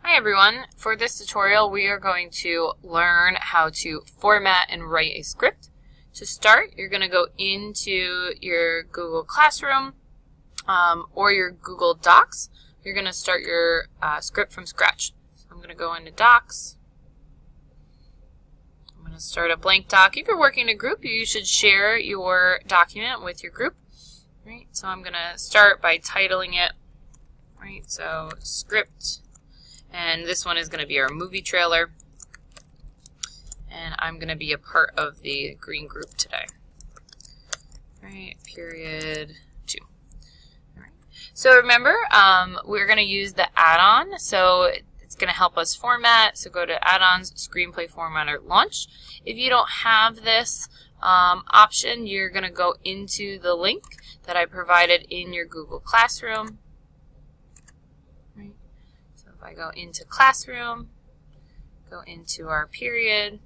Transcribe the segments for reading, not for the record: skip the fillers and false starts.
Hi everyone, for this tutorial we are going to learn how to format and write a script. To start, you're going to go into your Google Classroom or your Google Docs. You're going to start your script from scratch. So I'm going to go into Docs. I'm going to start a blank doc. If you're working in a group, you should share your document with your group. Right? So I'm going to start by titling it. Right? So script. And this one is going to be our movie trailer. And I'm going to be a part of the green group today. All right, period 2. All right. So remember, we're going to use the add-on. So it's going to help us format. So go to Add-ons, Screenplay Formatter, Launch. If you don't have this option, you're going to go into the link that I provided in your Google Classroom. If I go into Classroom, go into our period,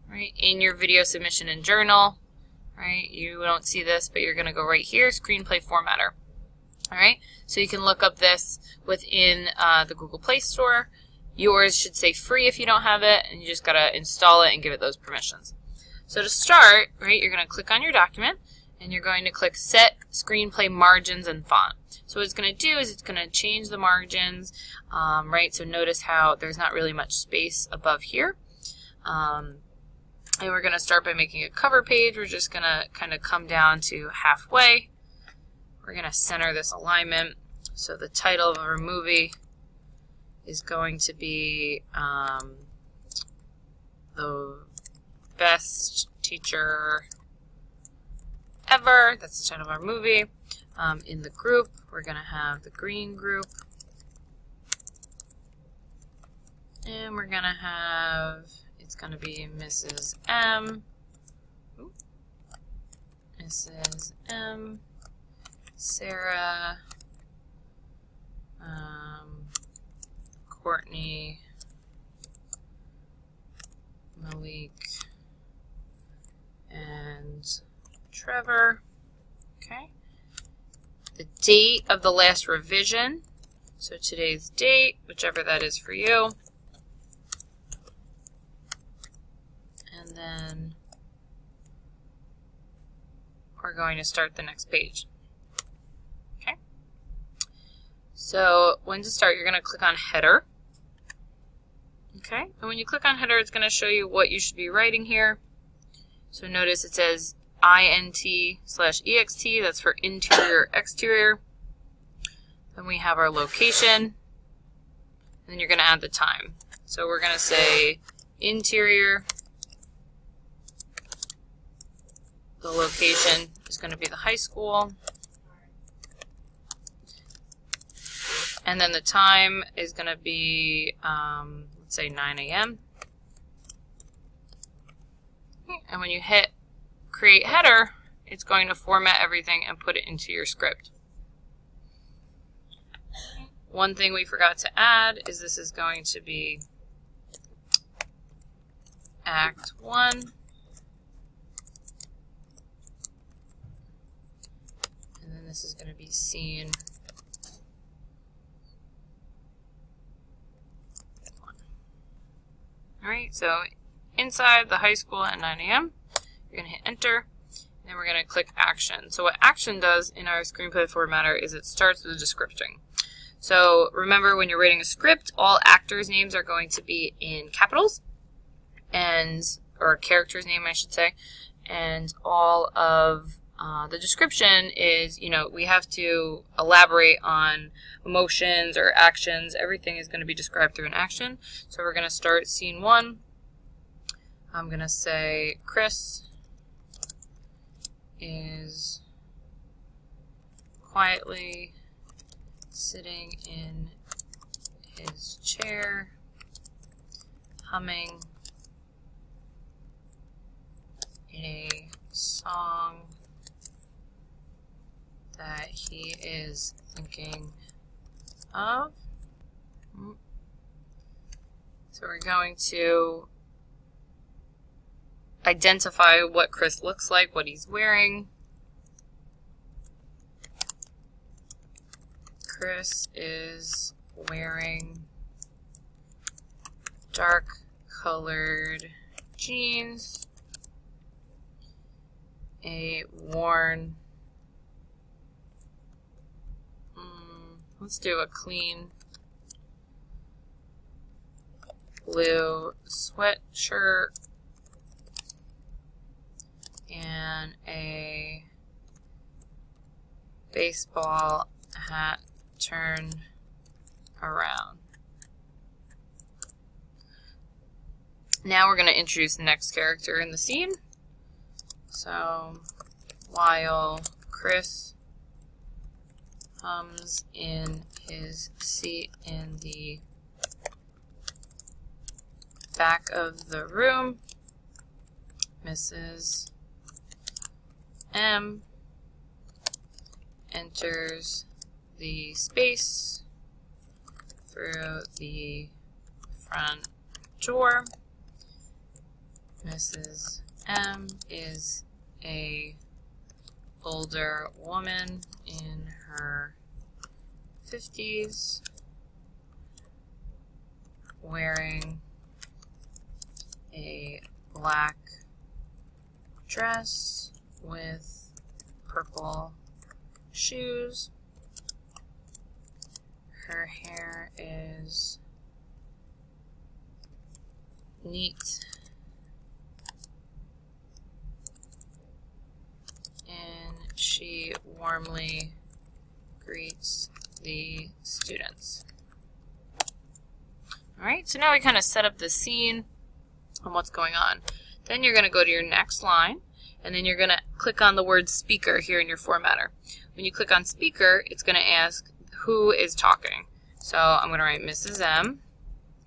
right, in your video submission and journal, right, you don't see this, but you're going to go right here, Screenplay Formatter, all right, so you can look up this within the Google Play Store. Yours should say free if you don't have it, and you just got to install it and give it those permissions. So to start, right, you're going to click on your document, and you're going to click Set Screenplay Margins and Font. So what it's going to do is it's going to change the margins, right? So notice how there's not really much space above here. And we're going to start by making a cover page. We're just going to kind of come down to halfway. We're going to center this alignment. So the title of our movie is going to be The Best Teacher Ever. That's the title of our movie. In the group, we're going to have the green group. And we're going to have, it's going to be Mrs. M. Mrs. M. Sarah. Courtney. Malik. And Trevor. Okay. The date of the last revision, so today's date, whichever that is for you. And then we're going to start the next page. Okay. So when to start, you're going to click on Header. Okay. And when you click on Header, it's going to show you what you should be writing here. So notice it says int/ext, that's for interior, exterior. Then we have our location, and then you're going to add the time. So we're going to say interior. The location is going to be the high school. And then the time is going to be, let's say 9 a.m. And when you hit Create Header, it's going to format everything and put it into your script. One thing we forgot to add is this is going to be Act 1. And then this is going to be Scene 1. Alright, so inside the high school at 9 a.m. You're going to hit Enter, and then we're going to click Action. So what Action does in our Screenplay Formatter is it starts with a description. So remember, when you're writing a script, all actors' names are going to be in capitals, or character's name, I should say, and all of the description is, we have to elaborate on emotions or actions. Everything is going to be described through an action. So we're going to start Scene 1. I'm going to say Chris is quietly sitting in his chair, humming a song that he is thinking of. So we're going to identify what Chris looks like, what he's wearing. Chris is wearing dark colored jeans, a worn, let's do a clean blue sweatshirt, and a baseball hat turned around. Now we're going to introduce the next character in the scene. So, while Chris hums in his seat in the back of the room, Mrs. M enters the space through the front door. Mrs. M is a older woman in her 50s wearing a black dress with purple shoes. Her hair is neat and she warmly greets the students. Alright, so now we kind of set up the scene and what's going on. Then you're going to go to your next line, and then you're going to click on the word speaker here in your formatter. When you click on speaker, it's going to ask who is talking. So I'm going to write Mrs. M,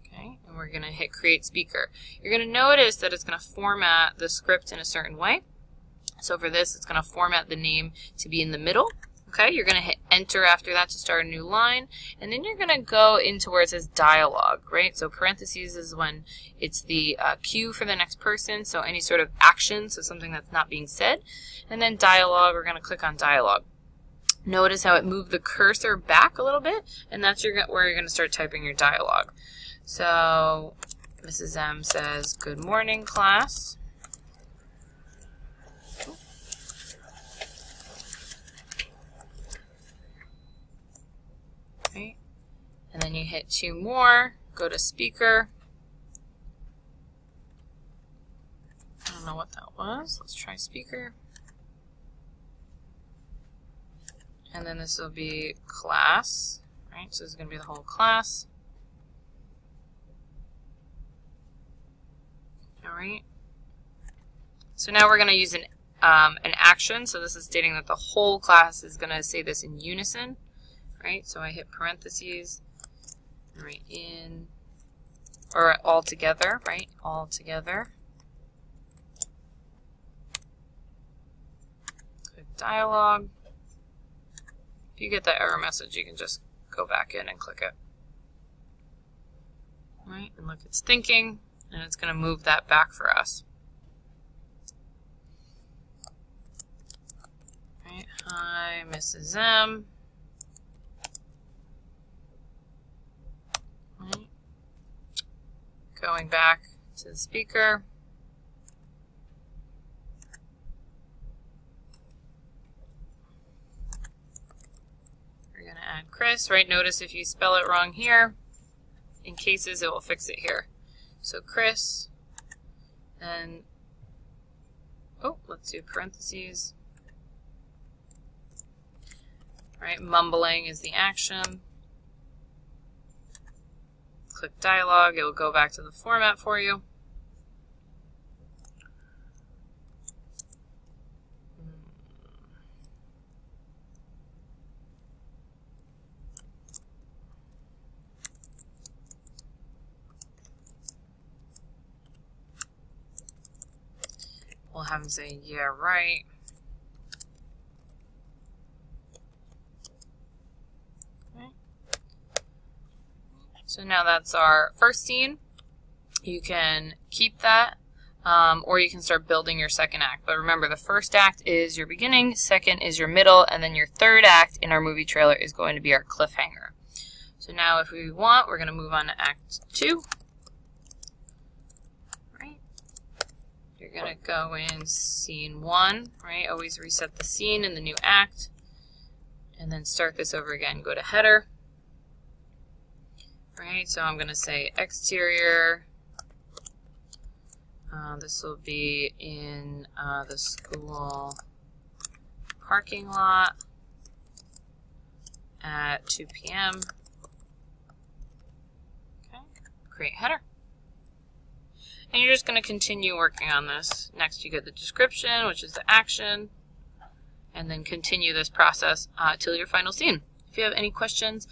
okay, and we're going to hit create speaker. You're going to notice that it's going to format the script in a certain way. So for this, it's going to format the name to be in the middle. Okay, you're going to hit enter after that to start a new line, and then you're going to go into where it says dialogue, right? So parentheses is when it's the cue for the next person, so any sort of action, so something that's not being said. And then dialogue, we're going to click on dialogue. Notice how it moved the cursor back a little bit, and that's where you're going to start typing your dialogue. So Mrs. M says, "Good morning, class." And then you hit 2 more, go to speaker. I don't know what that was. Let's try speaker. And then this will be class, right? So this is going to be the whole class. All right. So now we're going to use an action. So this is stating that the whole class is going to say this in unison, right? So I hit parentheses. Right in, or all together, right? All together. Click dialogue. If you get that error message, you can just go back in and click it. Right, and look, it's thinking, and it's going to move that back for us. Right, hi, Mrs. M. Going back to the speaker. We're going to add Chris, right? Notice if you spell it wrong here, in cases it will fix it here. So Chris, and, oh, let's do parentheses. Right, mumbling is the action. Click dialogue, it will go back to the format for you. We'll have him say, yeah, right. So now that's our first scene. You can keep that, or you can start building your second act. But remember, the first act is your beginning, second is your middle, and then your third act in our movie trailer is going to be our cliffhanger. So now if we want, we're going to move on to Act 2. You're going to go in scene 1, right? Always reset the scene in the new act. And then start this over again. Go to header. Right, so I'm going to say exterior. This will be in the school parking lot at 2 p.m. Okay, create header. And you're just going to continue working on this. Next you get the description, which is the action, and then continue this process till your final scene. If you have any questions,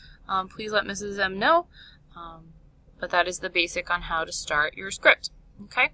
please let Mrs. M know. But that is the basic on how to start your script. Okay?